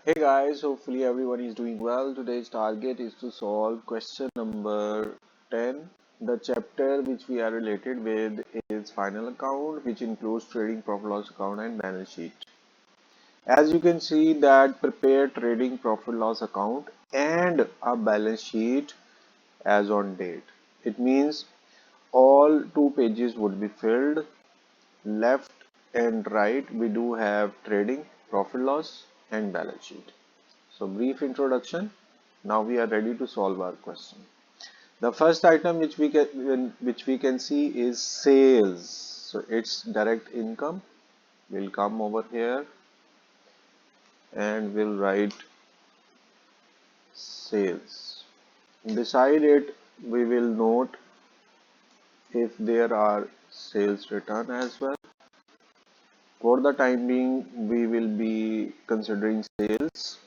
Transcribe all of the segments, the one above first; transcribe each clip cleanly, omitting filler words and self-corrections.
Hey guys, hopefully everyone is doing well. Today's target is to solve question number 10. The chapter which we are related with is final account, which includes trading profit loss account and balance sheet. As you can see that prepare trading profit loss account and a balance sheet as on date. It means all two pages would be filled. Left and right we do have trading profit loss and balance sheet. So brief introduction. Now we are ready to solve our question. The first item which we can see is sales. So it's direct income. We'll come over here and we'll write sales. Beside it, we will note if there are sales return as well. For the time being, we will be considering sales,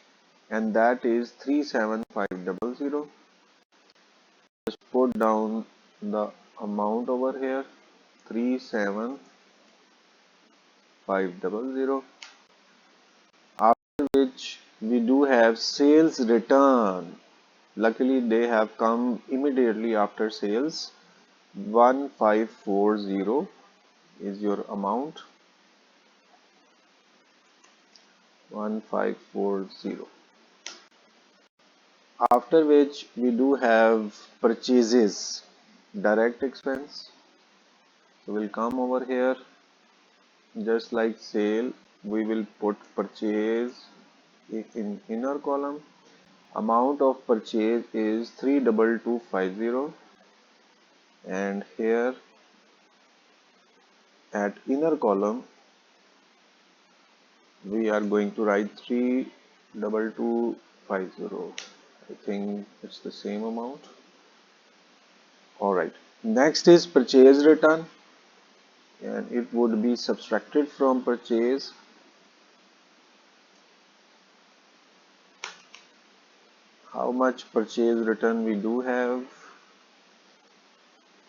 and that is 37500. Just put down the amount over here, 37500, after which we do have sales return. Luckily they have come immediately after sales. 1540 is your amount, 1540. After which we do have purchases, direct expense. So we'll come over here, just like sale, we will put purchase in inner column. Amount of purchase is 32250, and here at inner column we are going to write 32250. I think it's the same amount. Alright, next is purchase return, and it would be subtracted from purchase. How much purchase return we do have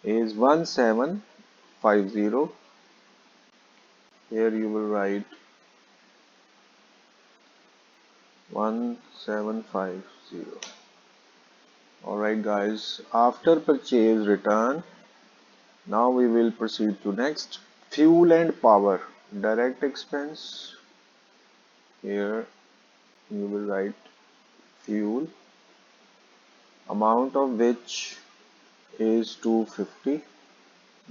is 1750. Here you will write 1750. Alright guys, after purchase return, now we will proceed to next. Fuel and power, direct expense. Here you will write fuel, amount of which is 250.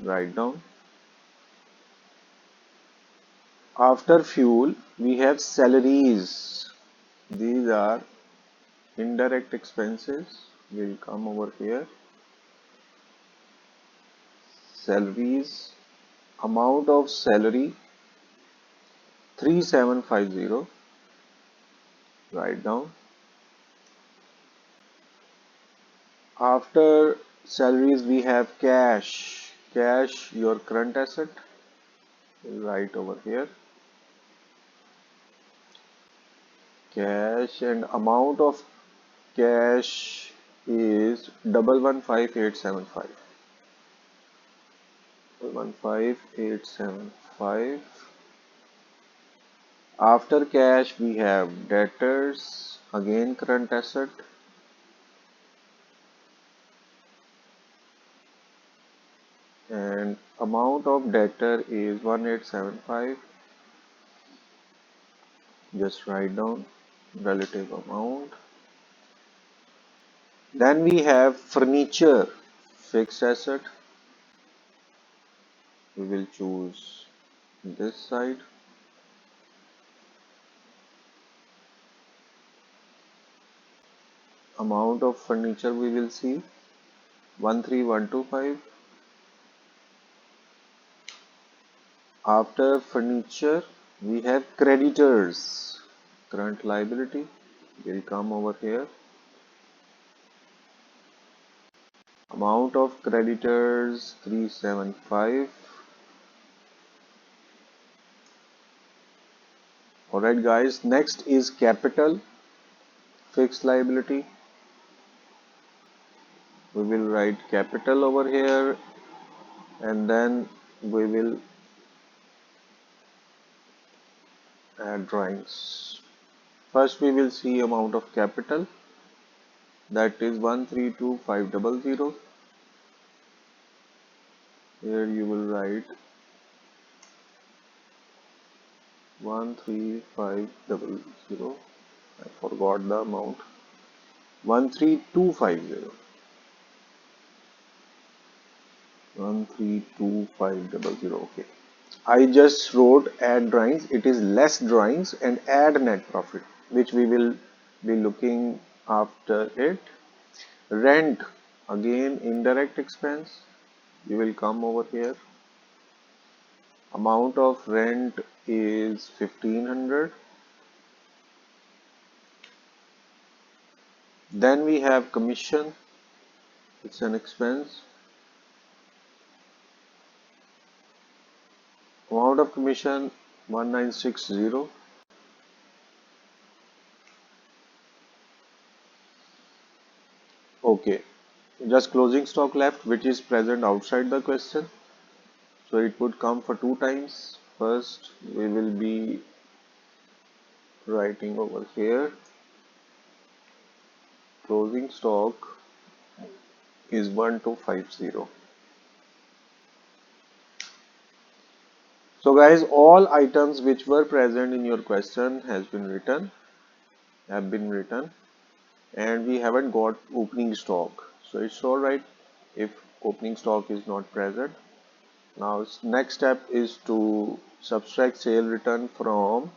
Write down. After fuel we have salaries. These are indirect expenses. We'll come over here, salaries, amount of salary 3750. Write down. After salaries we have cash. Cash, your current asset. We'll write over here cash, and amount of cash is 115875. 115875. After cash we have debtors, again current asset, and amount of debtor is 1875. Just write down relative amount. Then we have furniture, fixed asset. We will choose this side. Amount of furniture we will see 13125. After furniture we have creditors, current liability. We'll come over here. Amount of creditors 375. Alright guys, next is capital, fixed liability. We will write capital over here, and then we will add drawings. First we will see amount of capital, that is 132500. Here you will write 13500. I forgot the amount. 13250. 13250. Okay. I just wrote add drawings. It is less drawings and add net profit, which we will be looking after it. Rent, again indirect expense. You will come over here. Amount of rent is 1500. Then we have commission. It's an expense. Amount of commission 1960. Okay. Just closing stock left, which is present outside the question. So it would come for two times. First, we will be writing over here. Closing stock is 1250. So guys, all items which were present in your question have been written, and we haven't got opening stock. So it's all right if opening stock is not present. Now next step is to subtract sale return from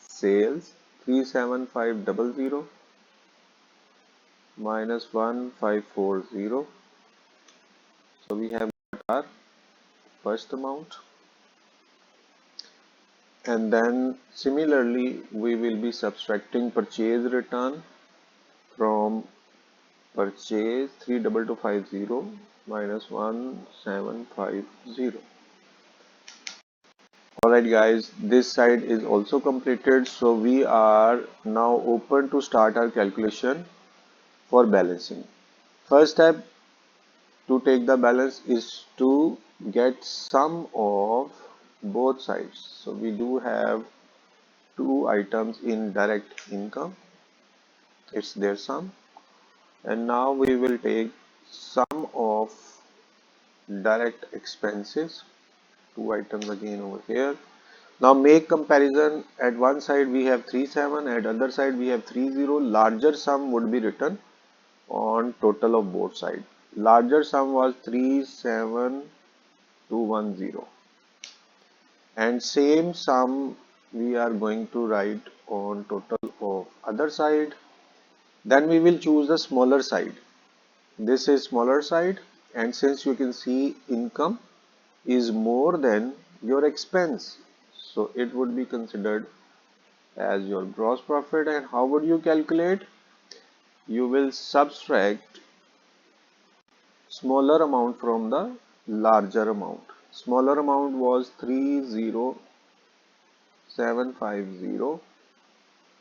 sales. 37500 minus 1540. So we have our first amount, and then similarly we will be subtracting purchase return from purchase. 32250 minus 1750. Alright guys, this side is also completed, so we are now open to start our calculation for balancing. First step to take the balance is to get sum of both sides. So we do have two items in direct income, it's their sum, and now we will take sum of direct expenses, two items again over here. Now make comparison. At one side we have 37, at other side we have 30. Larger sum would be written on total of both sides. Larger sum was 37210, and same sum we are going to write on total of other side. Then we will choose the smaller side. This is smaller side, and since you can see income is more than your expense, so it would be considered as your gross profit. And how would you calculate? You will subtract smaller amount from the larger amount. Smaller amount was 30750.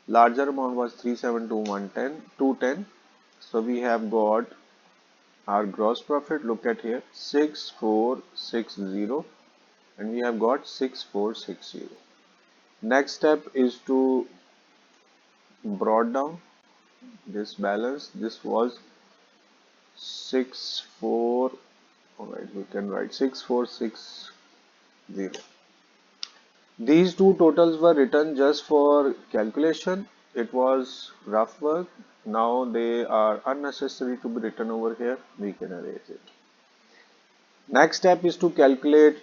Larger amount was 372110. So we have got our gross profit. Look at here, 6460, and we have got 6460. Next step is to brought down this balance. This was 64. Alright, we can write 6460. These two totals were written just for calculation. It was rough work. Now they are unnecessary to be written over here. We can erase it. Next step is to calculate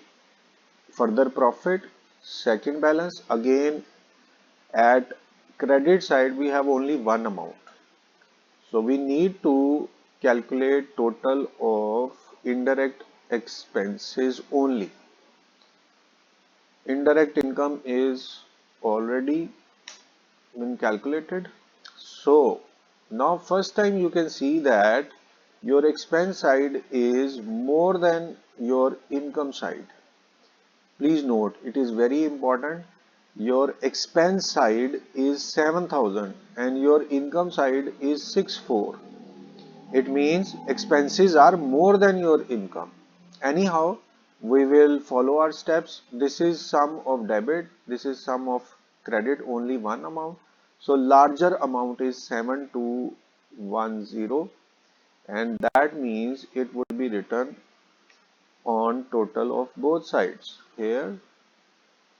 further profit. Second balance. Again, at credit side we have only one amount. So we need to calculate total of indirect expenses only. Indirect income is already been calculated. So now first time you can see that your expense side is more than your income side. Please note, it is very important. Your expense side is 7000 and your income side is 64. It means expenses are more than your income. Anyhow, we will follow our steps. This is sum of debit, this is sum of credit, only one amount. So larger amount is 7210, and that means it would be written on total of both sides here,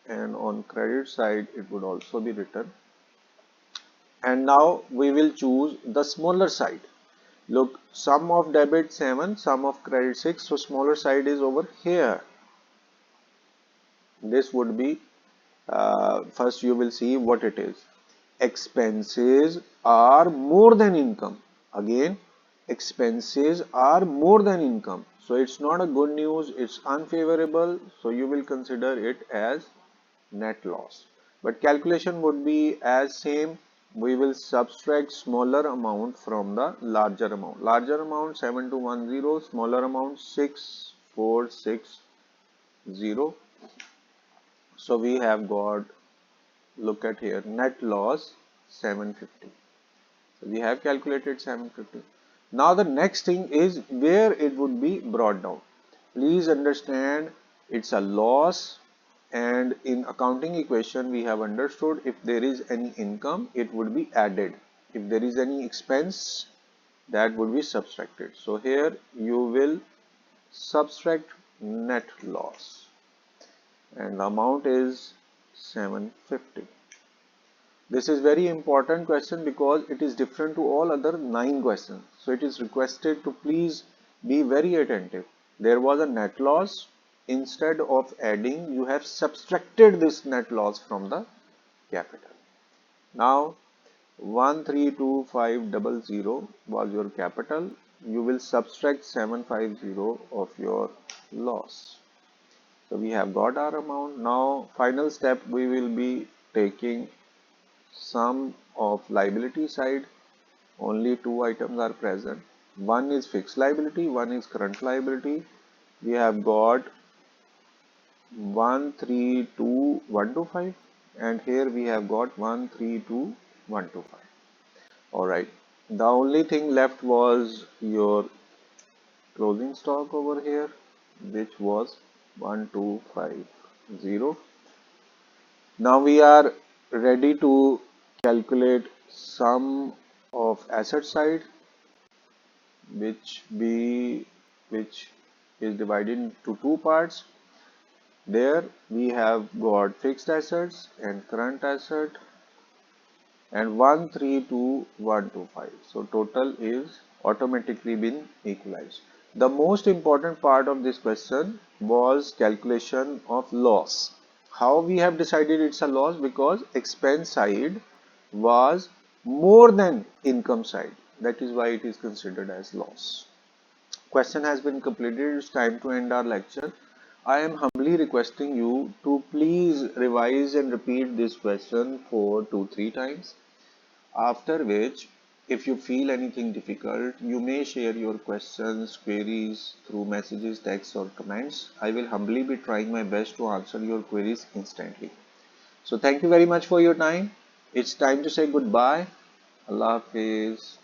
and on credit side it would also be written. And now we will choose the smaller side. Look, sum of debit 7, sum of credit 6, so smaller side is over here. This would be, first you will see what it is. Expenses are more than income. Again, expenses are more than income. So it's not a good news, it's unfavorable. So you will consider it as net loss. But calculation would be as same. We will subtract smaller amount from the larger amount. Larger amount 7210, smaller amount 6460. So we have got, look at here, net loss 750. So we have calculated 750. Now the next thing is where it would be brought down. Please understand, it's a loss, and in accounting equation we have understood if there is any income it would be added. If there is any expense that would be subtracted. So here you will subtract net loss and the amount is 750. This is very important question because it is different to all other 9 questions. So it is requested to please be very attentive. There was a net loss. Instead of adding, you have subtracted this net loss from the capital. Now 132500 was your capital. You will subtract 750 of your loss. So we have got our amount. Now final step, we will be taking sum of liability side. Only two items are present. One is fixed liability, one is current liability. We have got 132125, and here we have got 132125. Alright, the only thing left was your closing stock over here, which was 1250. Now we are ready to calculate sum of asset side, which is divided into two parts. There we have got fixed assets and current asset, and 132125. So total is automatically been equalized. The most important part of this question was calculation of loss. How we have decided it's a loss? Because expense side was more than income side. That is why it is considered as loss. Question has been completed. It's time to end our lecture. I am humbly requesting you to please revise and repeat this question for 2-3 times. After which, if you feel anything difficult, you may share your questions, queries through messages, texts or comments. I will humbly be trying my best to answer your queries instantly. So thank you very much for your time. It's time to say goodbye. Allah Hafiz.